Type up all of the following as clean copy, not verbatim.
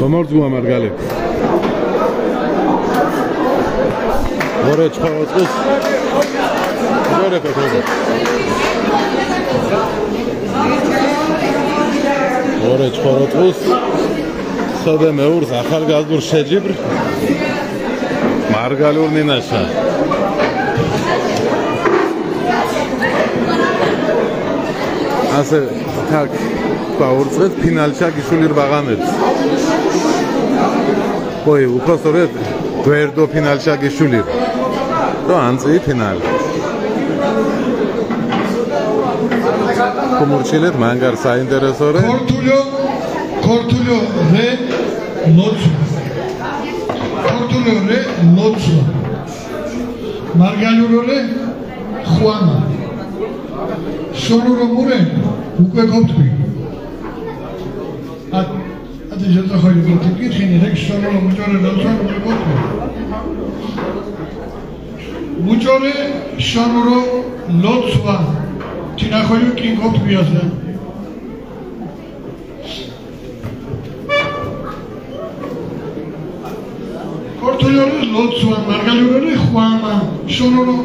Komordzua margale. Orech xorotzqus. Gore kotoda. Orech xorotzqus. Sada meurs axalgazdur sheჯიბr. Margalur ninasha. Ase tak baurtzet finalcha gishuli rvagamets. Qoy, uprostoret guerdo finalcha gishuli. To antsi final. Komurchilet mangar saintereso re. Kortulio re lotsu. Kortulio re lotsu. Margaluro re Juana. Sonoro mure უკვე გობთვი. ათი ჯოხორი გითხრინი რეკ sonoro მუჭორე ლოცვა უკვე გობთვი. მუჭორე sonoro ლოცვა თინახორი კი გობთვი ასე. კორტულორი ლოცვა მარგალიური ხვამა sonoro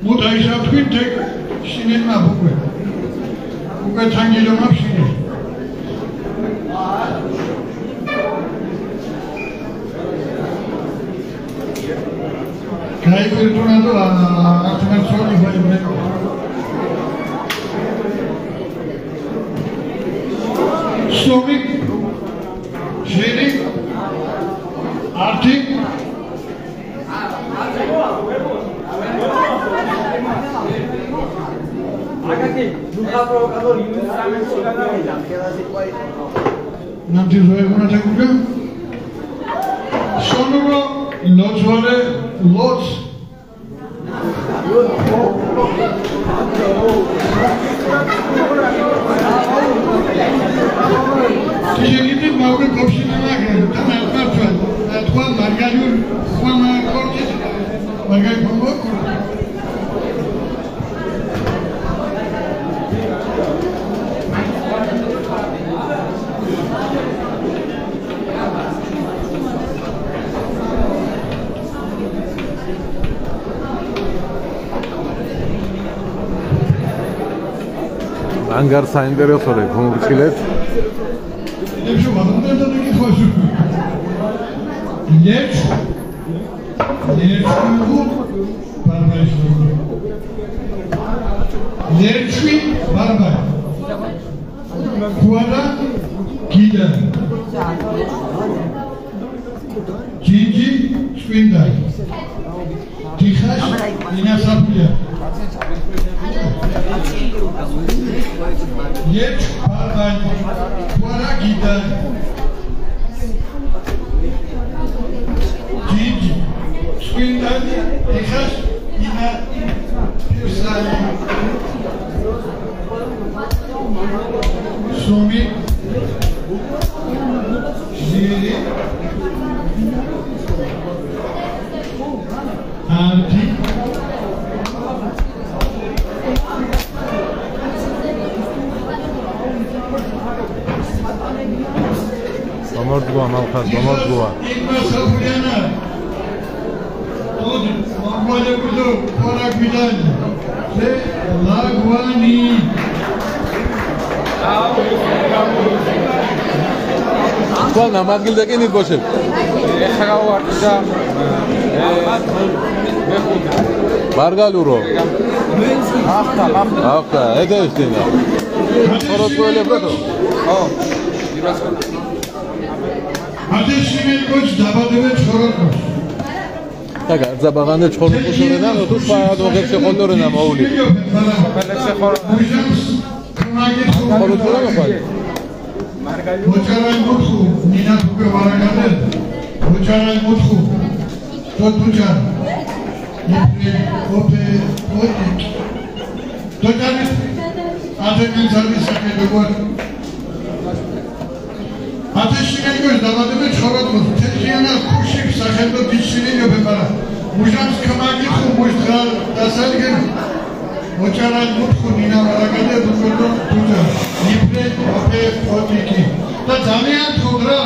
მუდაიშა თვითე Şirinler bu kadar tangeliyorum hep şirin. Kayıp bir tornado artık sonra böyle. Somik, şirin, artık. Nanti saya guna juga. Sonoro lotsware lots. Şimdi mağdur kopşinana geldi. Tamam yapalım. Atwa margalur, xama kortis. Margal pamuk. Angar saintereso re komurchilet. Lepşu vadında da ki hoşu. Lepşu bu barbarismo. Lepşu barbar. Kuada gida. Cinci spinday. Tixaş inasapya. Yep, barbar. Kuada gida. Cinci spinday. Tixaş inasapya. Somi Ziri Anti Komordzua malxas, komordzua. İlme Safuyana Tod Mongolya Kudu Korak Bidan Ve Lagwani Qual namazgil deqinit bosheb? Ეხა გავარდა Margaluro. ახლა eda istina. Xorotzqoeლებრადო? ხო ირასკო Ateşini koç dabadeve çorotmuş. Tak, zabağanı çorotmuşoredan otu spa dogepse qollorena mouli. ფელექსე ხორო Xorotzqoela moqali. Hocaray mutlu, Nina Tuke Varagadı. Hocaray mutlu. Totucan. Ope, Tocan. Ateşin servisi var. Ateşine göz davadımı çorotmuş. Türkiye'ne kuşik sakendo dişini yapıpara. Mujans kamaki kumuştral dasal gün. ოჩარალ მუთხუნინა ვარაგადე დუგოდო დუჯა იფრე ოფე ოფიკი და ძალიან თუდრა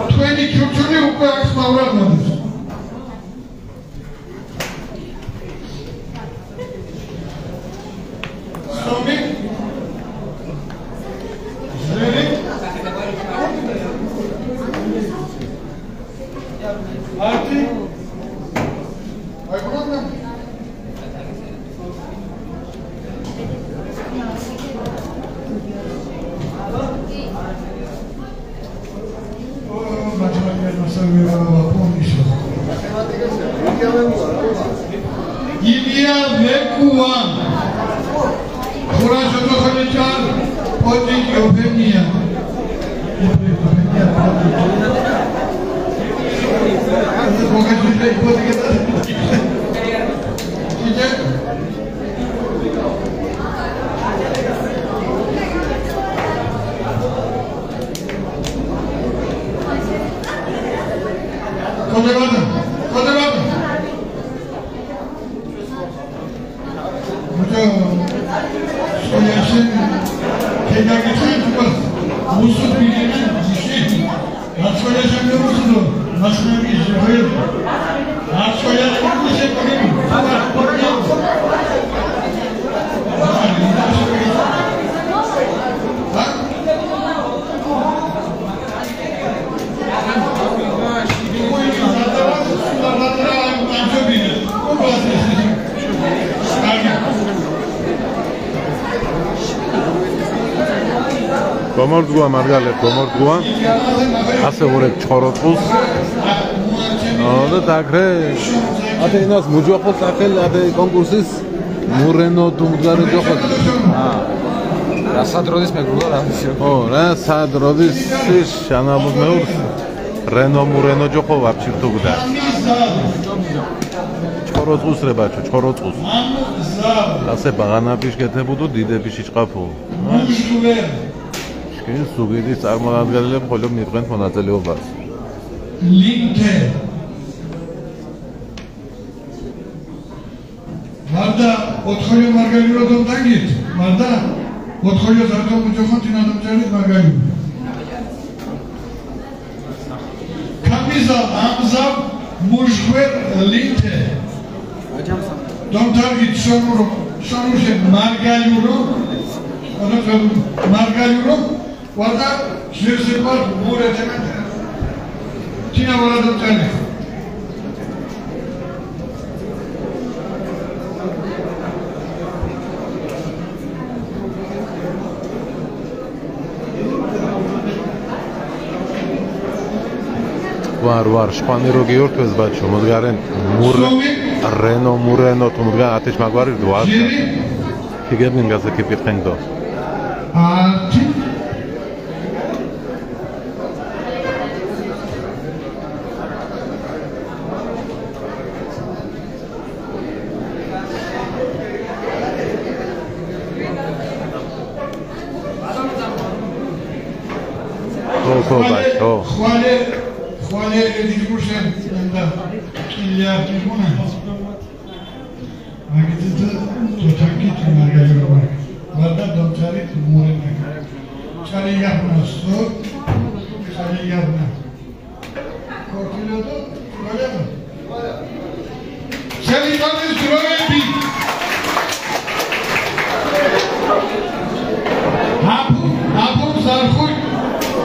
თქვენი ჩურჩული უკვე აქ მავრად მოდის სომი ზერი არტი აი გონა Ilya Vekuan Kurajo Khalichar Ojik Yovenia გომორდგუა მარგალეთ გომორდგუა ასე ვორეკ ჩხოროწყულს და დაგრე ათე ინას მუჯოხო სახელ ათე კონკურსის მურენო თუმდგარი ჯოხო რა სადროდის მეგრულა რა ო რა სადროდის შანაბუს მეურს რენო მურენო ჯოხო ვაფში თუგდა ჩხოროწყულს ρε ბაჩო ჩხოროწყულს ასე ბაღანაფიშ გეთებუდო დიდებიში ჭყაფო ის სუგიდის წარმომადგენლები მხოლოდ მიიღებენ მონაწილეობას. ლინკე. მარდა 4 მარგალირო დაგით. მარდა 4 ზარდო მუჯოხოთი ნადამჭერი მარგალირო. კამიზა ამზა მუჟღერ ლინკე. დონტარგით შონურშე მარგალირო. მარგალირო Guarda, se separa, muore de mente. Cine a volat doctore? Var, șpani rogior tu zbačo, modgaren Reno Mureno, tu modgar ateş magvari duat. Figebnin gazı kipit kengdo. Arti Хвале дискурсен да килля тигуна. Магитте тотаки тимаргалиро. Варда докторы мурена. Чали япна сто, чали япна. Кортилото, валето. Чали япна строеби. Апу зархуй.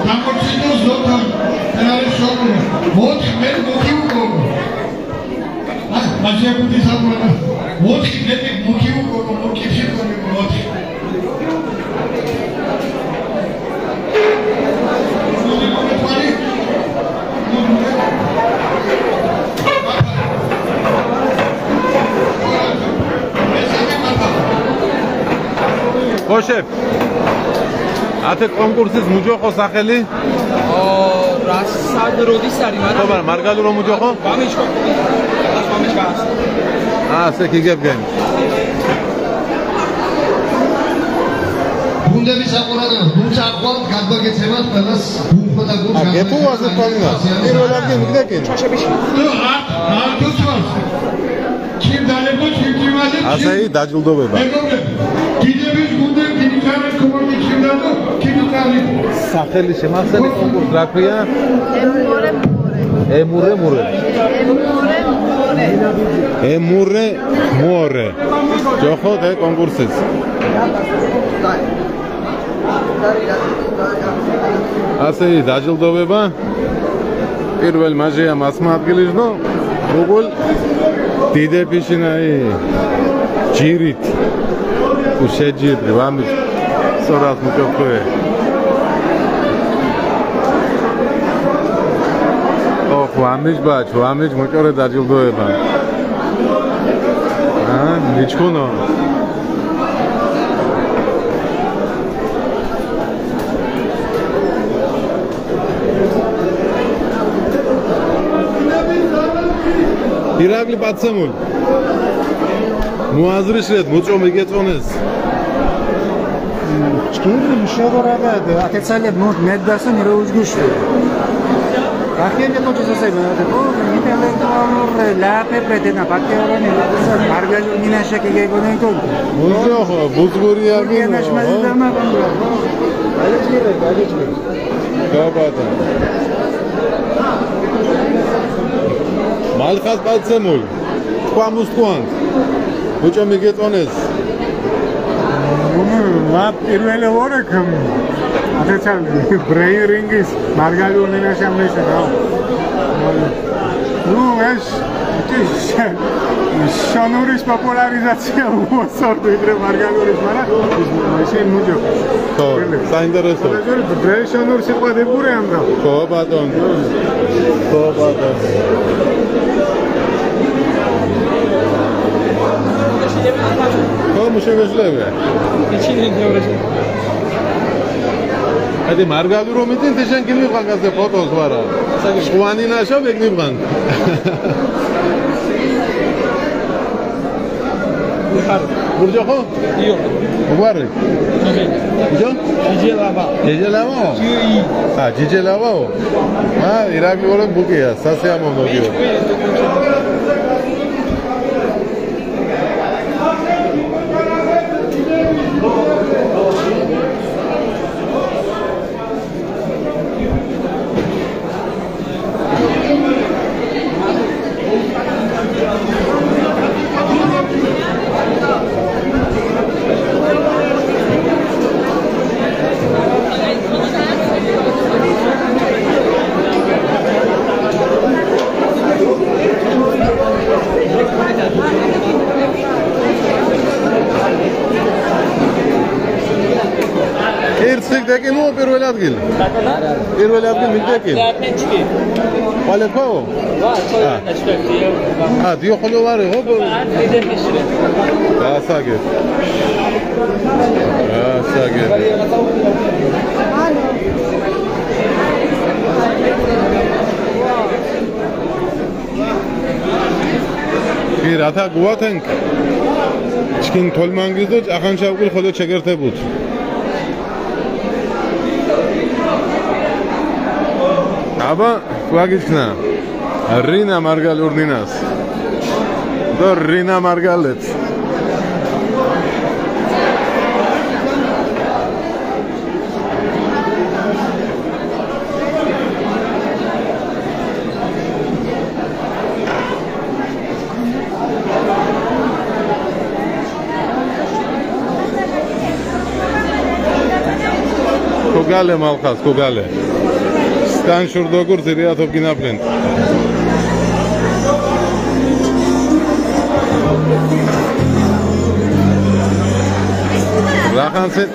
Наморчитос доктор. Вот теперь мотиву. Маче буди сабрана. Вот теперь мотиву, мотиву вот. Koşef. Ate konkursis mujoxo saxeli? რა სადროდის არის, მაგრამ ხობა მარგალურო მუჯოხო? გამიჩქო. გამიჩქა. ასე გიგებგენ. გუნდების საყურადღებო, თუმცა ახვალ გადმოგეცემათ ყველას გუნდო და გუნდ გამოგეცემათ. გეპუ ასე თვალინა. პირველ ადგილ მიგდეკენ. ჩაშებიში. არ თუცვას. ჩიმ დალებო ჩიმ ასეი დაჯილდოვება. დიდების გუნდი დიდხანს კომპეტიცია და დიდხანი. სახელი შემახსენი კონკურს რა ქვია? ემურე მორე. ჯოხო და კონკურსის. ასეი დაჯილდოვება. პირველ მაჟია მასმა ადგილისნო. როგორ დიდებიშინაი ჯირით უშეჯირი ვამის სორას მოკოქე ოხ ვამის მოჭორე დაჯილდოება ნიჩქონო ირაკლი პაცემული მოაზრიშეთ მოწომი გეწონეს ჩქირი შეგორადა აკეცალებ მედდასო ნიროუჯგუში ახიენე მოჭესება და ინტელექტუალურ ლაფე პრეტენა ბაქეორონი მარგალო მინაშა კეგეგონენკო მოძოხო ბუძგურია გინაშ მაზდამა ალეჭირე გაბადა მალხას პაცემული თქვა მუსტუან მოჭომი გეწონეს მა პირველი ვორეკ აკეცალებ ბრეირინგის მარგალო მინაშა მესა ну ეს შანურის პოპულარიზაცია უასორდ ვიდრე მარგალორის მაგრამ ესე მუჯო ხო საინტერესო შანური სიტყვა დებურე ამდა ხო ბატონო Como შეგვეძლება? აი მარგალო რომ იცით შენ გიმიღან გაზე ფოტოს ვარა. ხვანი ნაშო მეგნიბღან. ბურჯო ხო? იო. უარი. ჯო? ჯიჯელავა. ჯიჯელავა? ჯიი. ჯიჯელავა? ირაკლი ვორე ბუკია, სასიამოვნო გიო. დეკინო პირველ ადგილ. პირველ ადგილ მიდეკინ. ყოლეფო? დიო ხოლო ვარე ხო? ასაგე. კი რათა გუათენ. ჩკინ თოლმანგის და ახანშავკილ ხოლო შეგერთებუთ. აბა ვაგიქნა რინა მარგალურნინას და რინა მარგალეთ კოგალე მალხას კოგალე Stan şurada ziriyat opginaplen. Rahanset.